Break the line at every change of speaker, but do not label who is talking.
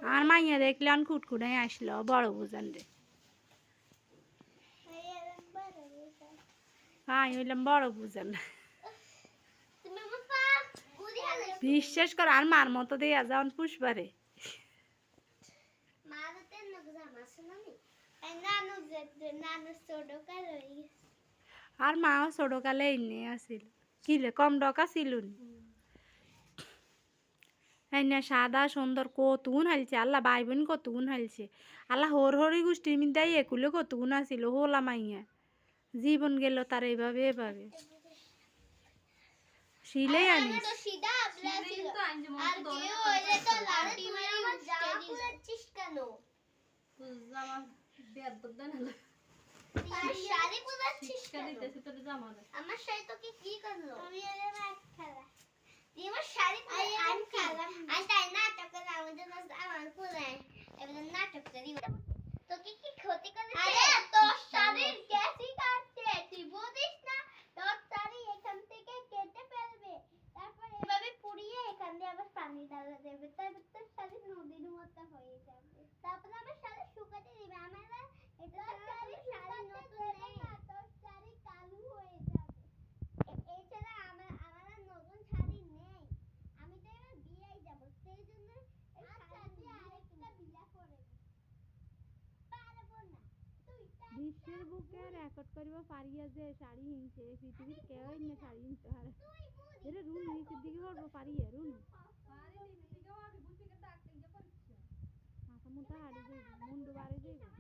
আর মাইয়া দেখলে আন কুটকুটাই আসলো বড় বুঝান রে হাই হইলাম বড় বুঝান বিশ্বাস কর আর মার মতো দেয়া যাওন পুষ্পারে আর মাও ছোট কালে এনে আসিল কিলে কম ডকা ছিল না সাদা সুন্দর কতুন হালছে আল্লাহ ভাই বোন কতুন হালছে আল্লাহ হর হরি গোষ্ঠীর মিদাই একুলে কতুন আসিল হোলা মাইয়া জীবন গেল তার এইভাবে এভাবে শিলেই আনিস
আমার শাড়ি তোকে কি করলো আমি খেলা আমার শাড়ি আমি খেলাম আমি তাই নাটক করে আমাদের আমার খুলে এবার নাটক করি তোকে কি ক্ষতি করে আরে তোর শাড়ির গ্যাসই কাটছে তুই বুঝিস না তোর শাড়ি এখান থেকে কেটে ফেলবে তারপর এভাবে পুড়িয়ে এখান দিয়ে আবার পানি ঢালা দেবে তারপর তোর শাড়ি নদীর মতো হয়ে যাবে তারপর আমার শাড়ি শুকাতে দিবে আমার এটা শাড়ি নতুন নেই তোর শাড়ি কালো হয়ে যাবে এছাড়া আমার নতুন শাড়ি নেই আমি তো এবার বিয়েই যাব সেই জন্য এই শাড়ি আরেকটা বিয়ে করে পারবো না
বিশ্বের বুকে রেকর্ড করিব পারিয়া যে শাড়ি হিনছে পৃথিবীর কেউই না শাড়ি হিনতে পারে এটা রুন নিচের দিকে পড়বো পারিয়া রুন মাথা মুথা হারিয়ে যাইব মুন্ডু বাড়ি যাইব